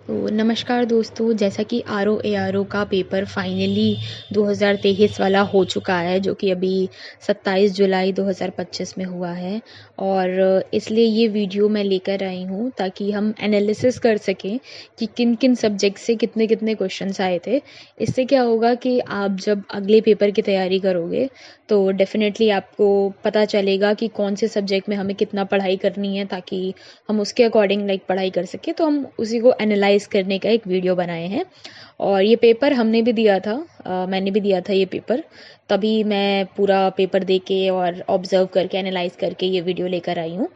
तो नमस्कार दोस्तों, जैसा कि आर ओ का पेपर फाइनली 2023 वाला हो चुका है, जो कि अभी 27 जुलाई 2025 में हुआ है। और इसलिए ये वीडियो मैं लेकर आई हूँ ताकि हम एनालिसिस कर सकें कि किन किन सब्जेक्ट से कितने कितने क्वेश्चंस आए थे। इससे क्या होगा कि आप जब अगले पेपर की तैयारी करोगे तो डेफिनेटली आपको पता चलेगा कि कौन से सब्जेक्ट में हमें कितना पढ़ाई करनी है, ताकि हम उसके अकॉर्डिंग पढ़ाई कर सकें। तो हम उसी को एनालाइज करने का एक वीडियो बनाए हैं। और ये पेपर हमने भी दिया था, मैंने भी दिया था ये पेपर। तभी मैं पूरा पेपर दे के और ऑब्जर्व करके एनालाइज करके ये वीडियो लेकर आई हूँ।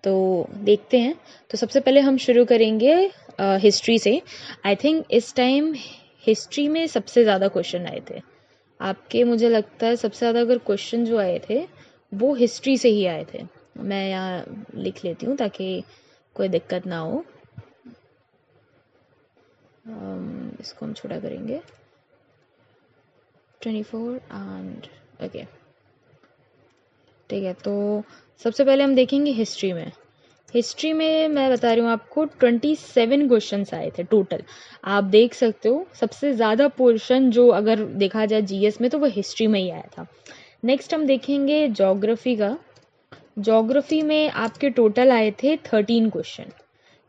तो देखते हैं। तो सबसे पहले हम शुरू करेंगे हिस्ट्री से। आई थिंक इस टाइम हिस्ट्री में सबसे ज़्यादा क्वेश्चन आए थे आपके। मुझे लगता है सबसे ज़्यादा अगर क्वेश्चन जो आए थे वो हिस्ट्री से ही आए थे। मैं यहाँ लिख लेती हूँ ताकि कोई दिक्कत ना हो। इसको हम छोटा करेंगे 24 एंड ओके, ठीक है। तो सबसे पहले हम देखेंगे हिस्ट्री में। हिस्ट्री में मैं बता रही हूँ आपको 27 क्वेश्चंस आए थे टोटल। आप देख सकते हो सबसे ज़्यादा पोर्शन जो अगर देखा जाए जीएस में तो वो हिस्ट्री में ही आया था। नेक्स्ट हम देखेंगे ज्योग्राफी का। ज्योग्राफी में आपके टोटल आए थे 13 क्वेश्चन।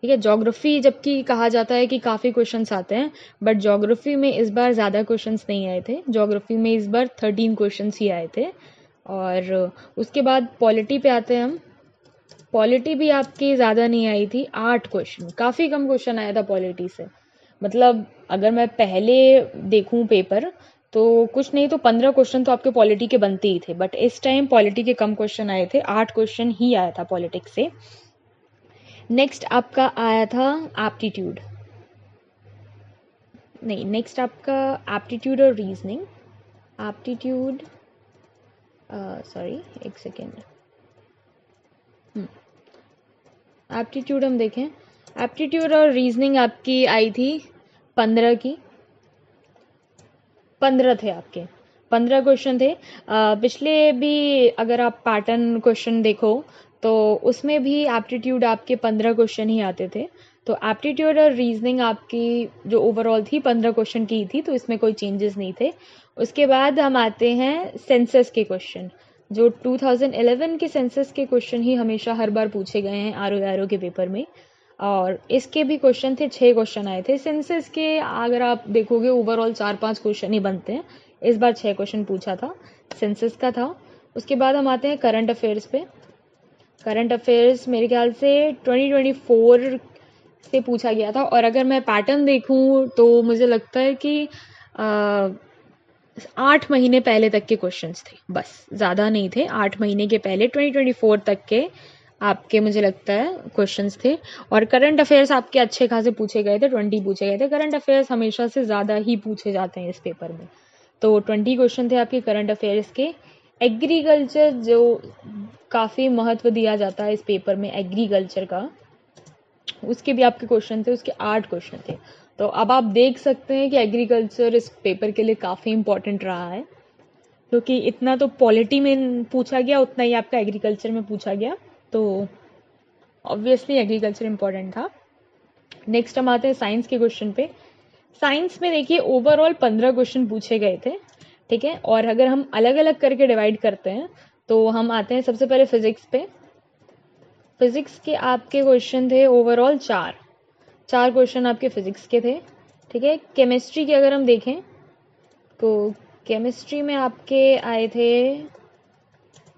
ठीक है, ज्योग्राफी जबकि कहा जाता है कि काफ़ी क्वेश्चंस आते हैं, बट ज्योग्राफी में इस बार ज़्यादा क्वेश्चंस नहीं आए थे। ज्योग्राफी में इस बार 13 क्वेश्चंस ही आए थे। और उसके बाद पॉलिटी पे आते हैं हम। पॉलिटी भी आपकी ज़्यादा नहीं आई थी, 8 क्वेश्चन। काफ़ी कम क्वेश्चन आया था पॉलिटी से। मतलब अगर मैं पहले देखूं पेपर तो कुछ नहीं तो 15 क्वेश्चन तो आपके पॉलिटी के बनते ही थे, बट इस टाइम पॉलिटी के कम क्वेश्चन आए थे, 8 क्वेश्चन ही आया था पॉलिटिक्स से। नेक्स्ट आपका आया था एप्टीट्यूड, नहीं नेक्स्ट आपका एप्टीट्यूड और रीजनिंग। एप्टीट्यूड, सॉरी एक सेकेंड, एप्टीट्यूड हम देखें। एप्टीट्यूड और रीजनिंग आपकी आई थी 15 की। 15 थे आपके, 15 क्वेश्चन थे। पिछले भी अगर आप पैटर्न क्वेश्चन देखो तो उसमें भी एप्टीट्यूड आपके 15 क्वेश्चन ही आते थे। तो एप्टीट्यूड और रीजनिंग आपकी जो ओवरऑल थी 15 क्वेश्चन की थी, तो इसमें कोई चेंजेस नहीं थे। उसके बाद हम आते हैं सेंसस के क्वेश्चन। जो 2011 के सेंसस के क्वेश्चन ही हमेशा हर बार पूछे गए हैं आर ओ के पेपर में। और इसके भी क्वेश्चन थे, 6 क्वेश्चन आए थे। सेंसस के अगर आप देखोगे ओवरऑल 4-5 क्वेश्चन ही बनते हैं, इस बार 6 क्वेश्चन पूछा था, सेंसस का था। उसके बाद हम आते हैं करंट अफेयर्स पे। करंट अफेयर्स मेरे ख्याल से 2024 से पूछा गया था। और अगर मैं पैटर्न देखूं तो मुझे लगता है कि 8 महीने पहले तक के क्वेश्चंस थे, बस ज़्यादा नहीं थे। 8 महीने के पहले 2024 तक के आपके मुझे लगता है क्वेश्चंस थे। और करंट अफेयर्स आपके अच्छे खासे पूछे गए थे, 20 पूछे गए थे। करंट अफेयर्स हमेशा से ज़्यादा ही पूछे जाते हैं इस पेपर में। तो 20 क्वेश्चन थे आपके करंट अफेयर्स के। एग्रीकल्चर, जो काफ़ी महत्व दिया जाता है इस पेपर में एग्रीकल्चर का, उसके भी आपके क्वेश्चन थे, उसके 8 क्वेश्चन थे। तो अब आप देख सकते हैं कि एग्रीकल्चर इस पेपर के लिए काफ़ी इंपॉर्टेंट रहा है, क्योंकि इतना तो पॉलिटी में पूछा गया, उतना ही आपका एग्रीकल्चर में पूछा गया। तो ऑब्वियसली एग्रीकल्चर इंपॉर्टेंट था। नेक्स्ट हम आते हैं साइंस के क्वेश्चन पे। साइंस में देखिए ओवरऑल 15 क्वेश्चन पूछे गए थे, ठीक है। और अगर हम अलग अलग करके डिवाइड करते हैं तो हम आते हैं सबसे पहले फिजिक्स पे। फिजिक्स के आपके क्वेश्चन थे ओवरऑल 4 क्वेश्चन आपके फिजिक्स के थे, ठीक है। केमिस्ट्री के अगर हम देखें तो केमिस्ट्री में आपके आए थे,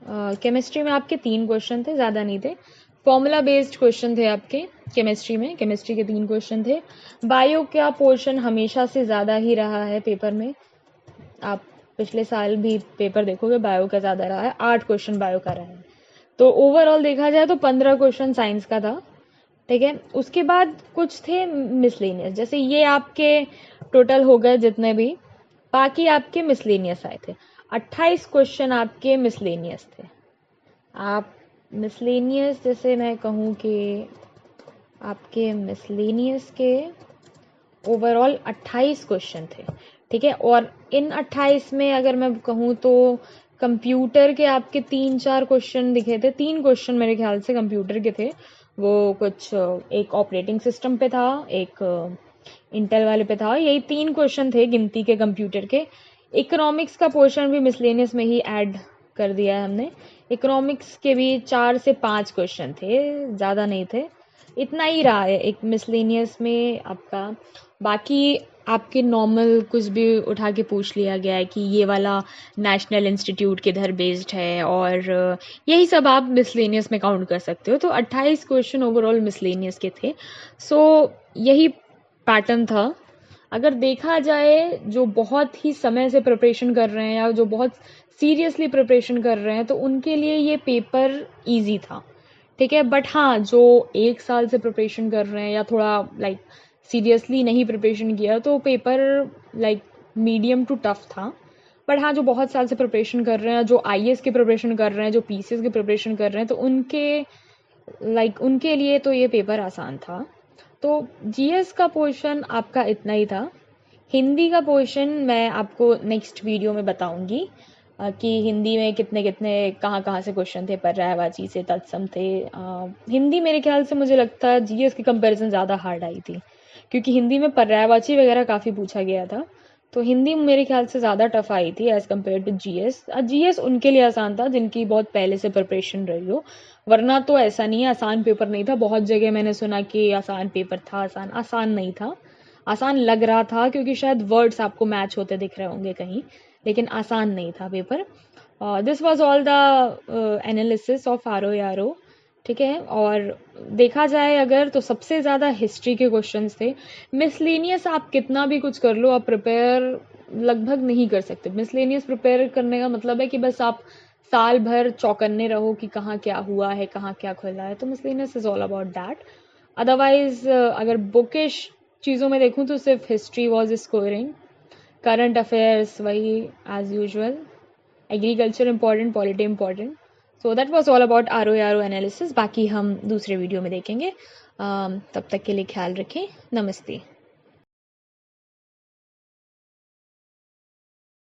केमिस्ट्री में आपके 3 क्वेश्चन थे, ज़्यादा नहीं थे। फॉर्मूला बेस्ड क्वेश्चन थे आपके केमिस्ट्री में, केमिस्ट्री के 3 क्वेश्चन थे। बायो का पोर्शन हमेशा से ज़्यादा ही रहा है पेपर में, आप पिछले साल भी पेपर देखोगे बायो का ज़्यादा रहा है, 8 क्वेश्चन बायो का रहा है। तो ओवरऑल देखा जाए तो 15 क्वेश्चन साइंस का था, ठीक है। उसके बाद कुछ थे मिसलेनियस, जैसे ये आपके टोटल हो गए जितने भी, बाकी आपके मिसलेनियस आए थे। 28 क्वेश्चन आपके मिसलेनियस थे। आप मिसलेनियस, जैसे मैं कहूँ कि आपके मिसलेनियस के ओवरऑल 28 क्वेश्चन थे, ठीक है। और इन 28 में अगर मैं कहूँ तो कंप्यूटर के आपके 3-4 क्वेश्चन दिखे थे। 3 क्वेश्चन मेरे ख्याल से कंप्यूटर के थे। वो कुछ एक ऑपरेटिंग सिस्टम पे था, एक इंटेल वाले पे था। यही 3 क्वेश्चन थे गिनती के कंप्यूटर के। इकोनॉमिक्स का पोर्शन भी मिसलेनियस में ही ऐड कर दिया है हमने। इकोनॉमिक्स के भी 4 से 5 क्वेश्चन थे, ज़्यादा नहीं थे। इतना ही रहा है एक मिसलेनियस में आपका। बाकी आपके नॉर्मल कुछ भी उठा के पूछ लिया गया है कि ये वाला नेशनल इंस्टीट्यूट किधर बेस्ड है, और यही सब आप मिसलेनियस में काउंट कर सकते हो। तो 28 क्वेश्चन ओवरऑल मिसलेनियस के थे। सो यही पैटर्न था। अगर देखा जाए जो बहुत ही समय से प्रिपरेशन कर रहे हैं या जो बहुत सीरियसली प्रिपरेशन कर रहे हैं तो उनके लिए ये पेपर इजी था, ठीक है। बट हाँ, जो 1 साल से प्रिपरेशन कर रहे हैं या थोड़ा लाइक सीरियसली नहीं प्रिपरेशन किया तो paper like medium to tough था। बट हाँ, जो बहुत साल से प्रिपरेशन कर रहे हैं, जो आईएएस की प्रिपरेशन कर रहे हैं, जो पीसीएस की प्रिपरेशन कर रहे हैं, तो उनके लिए तो ये पेपर आसान था। तो जीएस का पोर्शन आपका इतना ही था। हिंदी का पोर्शन मैं आपको नेक्स्ट वीडियो में बताऊंगी कि हिंदी में कितने कितने कहाँ से क्वेश्चन थे, पर्यायवाची से तत्सम थे। हिंदी मेरे ख्याल से मुझे लगता है जीएस की कंपैरिजन ज़्यादा हार्ड आई थी, क्योंकि हिंदी में पर्यायवाची वगैरह काफ़ी पूछा गया था। तो हिंदी मेरे ख्याल से ज़्यादा टफ आई थी as compare to GS. GS उनके लिए आसान था जिनकी बहुत पहले से प्रिपरेशन रही हो, वरना तो ऐसा नहीं है आसान पेपर नहीं था। बहुत जगह मैंने सुना कि आसान पेपर था, आसान नहीं था। आसान लग रहा था क्योंकि शायद वर्ड्स आपको मैच होते दिख रहे होंगे कहीं, लेकिन आसान नहीं था paper. This was all the analysis of ROARO, ठीक है। और देखा जाए अगर तो सबसे ज़्यादा हिस्ट्री के क्वेश्चंस थे। मिसलेनियस आप कितना भी कुछ कर लो, आप प्रिपेयर लगभग नहीं कर सकते। मिसलेनियस प्रिपेयर करने का मतलब है कि बस आप साल भर चौकन्ने रहो कि कहाँ क्या हुआ है, कहाँ क्या खुला है। तो miscellaneous is all about that. Otherwise अगर बुकिश चीज़ों में देखूँ तो सिर्फ history was scoring, current affairs वही as usual, agriculture important, polity important. So that was all about ROARO analysis. बाकी हम दूसरे वीडियो में देखेंगे। तब तक के लिए ख्याल रखें। नमस्ते।